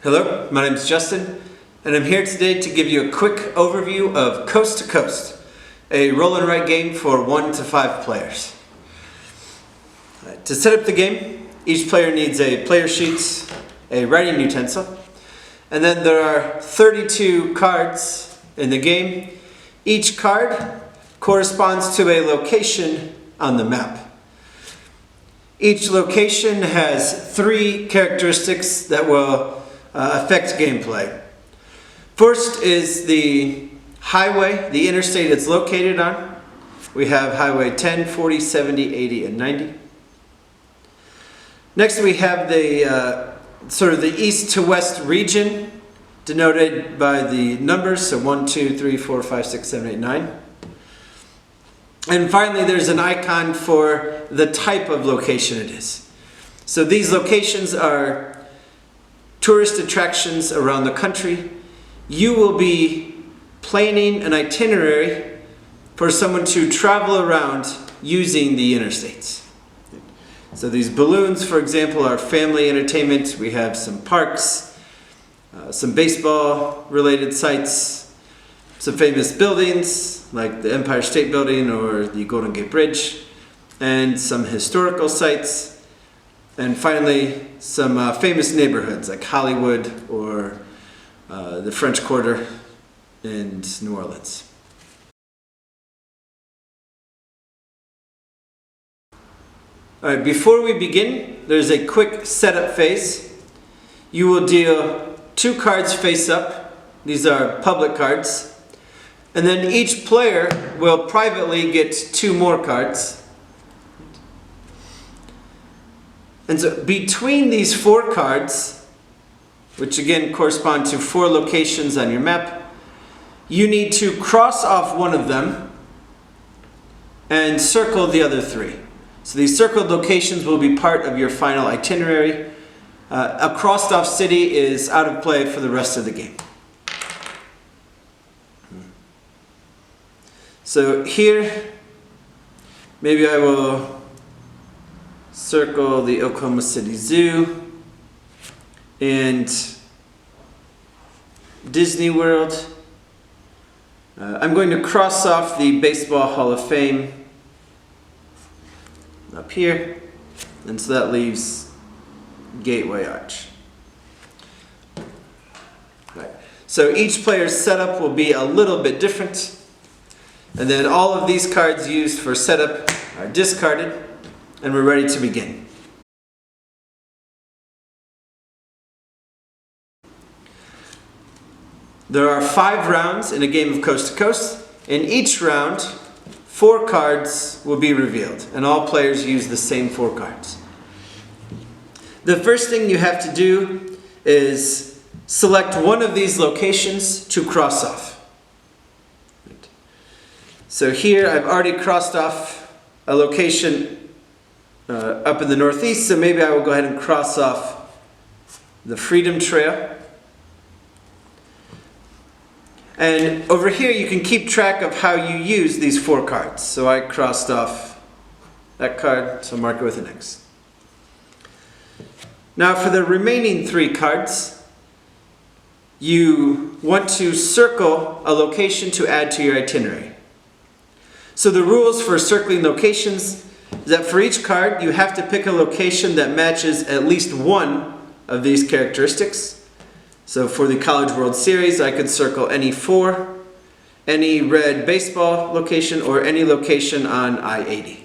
Hello, my name is Justin, and I'm here today to give you a quick overview of Coast to Coast, a roll and write game for 1 to 5 players. To set up the game, each player needs a player sheet, a writing utensil, and then there are 32 cards in the game. Each card corresponds to a location on the map. Each location has 3 characteristics that will affect gameplay. First is the highway, the interstate it's located on. We have highway 10, 40, 70, 80, and 90. Next we have the sort of the east to west region denoted by the numbers, so 1, 2, 3, 4, 5, 6, 7, 8, 9. And finally there's an icon for the type of location it is. So these locations are tourist attractions around the country. You will be planning an itinerary for someone to travel around using the interstates. So these balloons, for example, are family entertainment. We have some parks, some baseball related sites, some famous buildings like the Empire State Building or the Golden Gate Bridge, and some historical sites. And finally, some famous neighborhoods like Hollywood or the French Quarter and New Orleans. All right, before we begin, there's a quick setup phase. You will deal 2 cards face up. These are public cards. And then each player will privately get 2 more cards. And so between these 4 cards, which again correspond to 4 locations on your map, you need to cross off one of them and circle the other 3. So these circled locations will be part of your final itinerary. A crossed off city is out of play for the rest of the game. So here, maybe I will circle the Oklahoma City Zoo and Disney World. I'm going to cross off the Baseball Hall of Fame up here, and so that leaves Gateway Arch. Right. So each player's setup will be a little bit different, and then all of these cards used for setup are discarded, and we're ready to begin. There are 5 rounds in a game of Coast to Coast. In each round, 4 cards will be revealed, and all players use the same 4 cards. The first thing you have to do is select one of these locations to cross off. So here I've already crossed off a location up in the northeast, so maybe I will go ahead and cross off the Freedom Trail. And over here you can keep track of how you use these 4 cards. So I crossed off that card, so mark it with an X. Now for the remaining 3 cards, you want to circle a location to add to your itinerary. So the rules for circling locations is that for each card you have to pick a location that matches at least one of these characteristics. So for the College World Series, I could circle any 4, any red baseball location, or any location on I-80.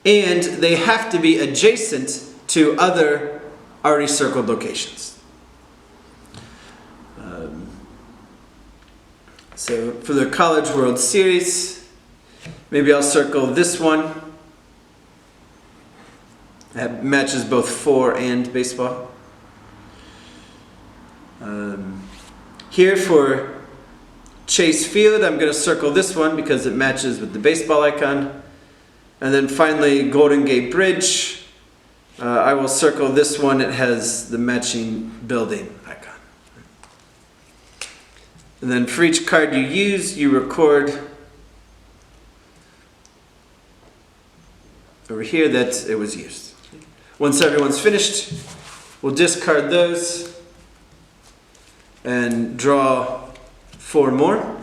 And they have to be adjacent to other already circled locations. So for the College World Series, maybe I'll circle this one. That matches both 4 and baseball. Here for Chase Field, I'm going to circle this one because it matches with the baseball icon. And then finally, Golden Gate Bridge, I will circle this one. It has the matching building icon. And then for each card you use, you record over here that it was used. Once everyone's finished, We'll discard those and draw 4 more.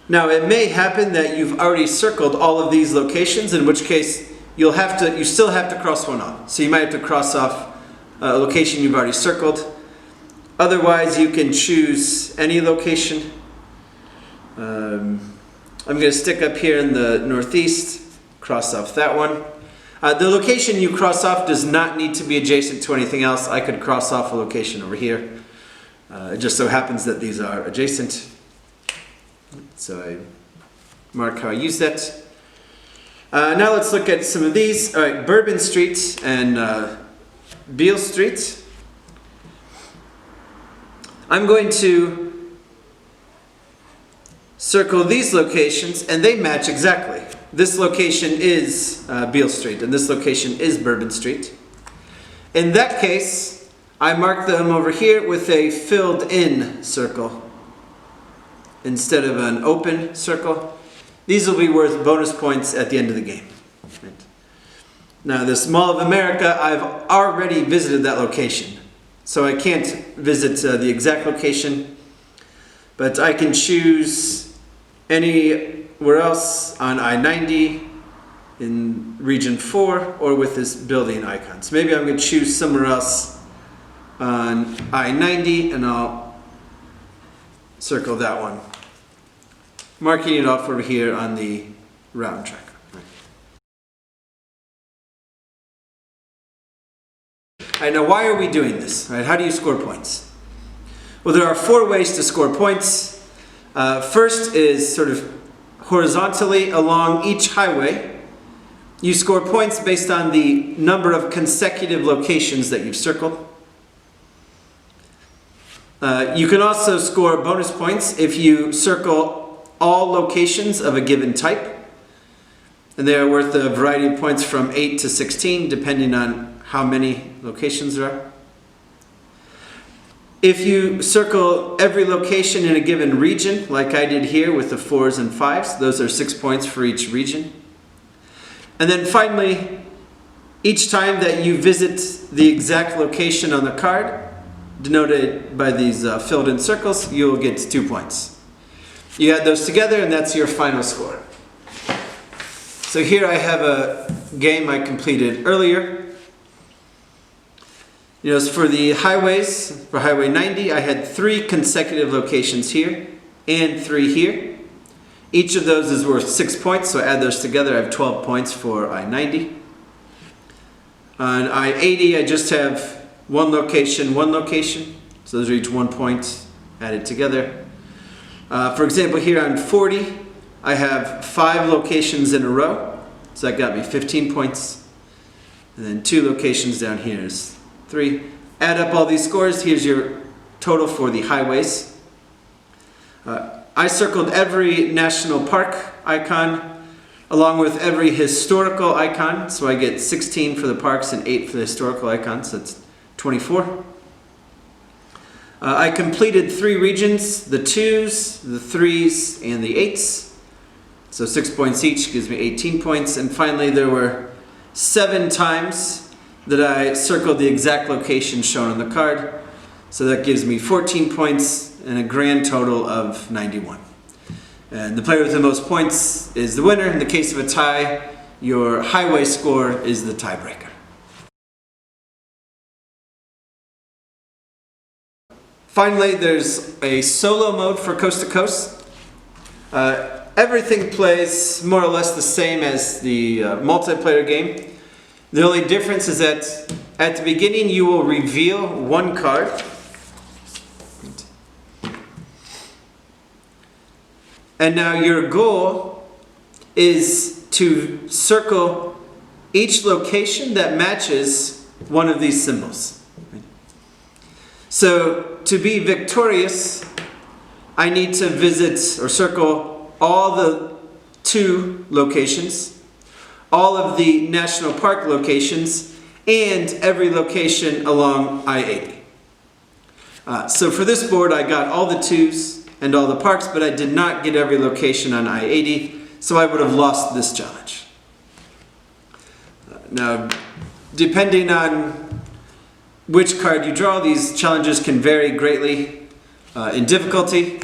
Now it may happen that you've already circled all of these locations, in which case you still have to cross one off. So you might have to cross off a location you've already circled. Otherwise you can choose any location. I'm going to stick up here in the northeast, cross off that one. The location you cross off does not need to be adjacent to anything else. I could cross off a location over here. It just so happens that these are adjacent. So I mark how I use that. Now let's look at some of these. All right, Bourbon Street and Beale Street. I'm going to circle these locations and they match exactly. This location is Beale Street and this location is Bourbon Street. In that case, I mark them over here with a filled in circle instead of an open circle. These will be worth bonus points at the end of the game. Right. Now this Mall of America, I've already visited that location. So I can't visit the exact location, but I can choose anywhere else on I-90 in region 4 or with this building icon. So maybe I'm going to choose somewhere else on I-90 and I'll circle that one, marking it off over here on the route tracker. All right, now why are we doing this? All right, how do you score points? Well, there are 4 ways to score points. First is sort of horizontally along each highway. You score points based on the number of consecutive locations that you've circled. You can also score bonus points if you circle all locations of a given type. And they are worth a variety of points from 8 to 16, depending on how many locations there are. If you circle every location in a given region, like I did here with the 4s and 5s, those are 6 points for each region. And then finally, each time that you visit the exact location on the card, denoted by these filled in circles, you will get 2 points. You add those together and that's your final score. So here I have a game I completed earlier. You know, for the highways, for Highway 90, I had 3 consecutive locations here and 3 here. Each of those is worth 6 points, so I add those together. I have 12 points for I-90. On I-80, I just have 1 location, 1 location. So those are each 1 point added together. For example, here on 40, I have 5 locations in a row. So that got me 15 points. And then 2 locations down here is 3. Add up all these scores. Here's your total for the highways. I circled every national park icon along with every historical icon. So I get 16 for the parks and 8 for the historical icons. So that's 24. I completed 3 regions, the 2s, the 3s, and the 8s. So 6 points each gives me 18 points. And finally there were 7 times that I circled the exact location shown on the card. So that gives me 14 points and a grand total of 91. And the player with the most points is the winner. In the case of a tie, your highway score is the tiebreaker. Finally, there's a solo mode for Coast to Coast. Everything plays more or less the same as the multiplayer game. The only difference is that at the beginning you will reveal 1 card. And now your goal is to circle each location that matches one of these symbols. So to be victorious, I need to visit or circle all the 2 locations, all of the national park locations, and every location along I-80. So for this board I got all the 2s and all the parks, but I did not get every location on I-80, so I would have lost this challenge. Now, depending on which card you draw, these challenges can vary greatly in difficulty.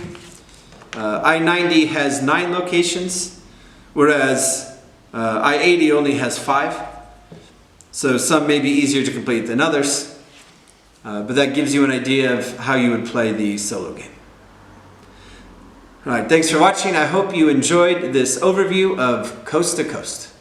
I-90 has 9 locations, whereas I-80 only has 5. So some may be easier to complete than others, but that gives you an idea of how you would play the solo game. Alright, thanks for watching. I hope you enjoyed this overview of Coast to Coast.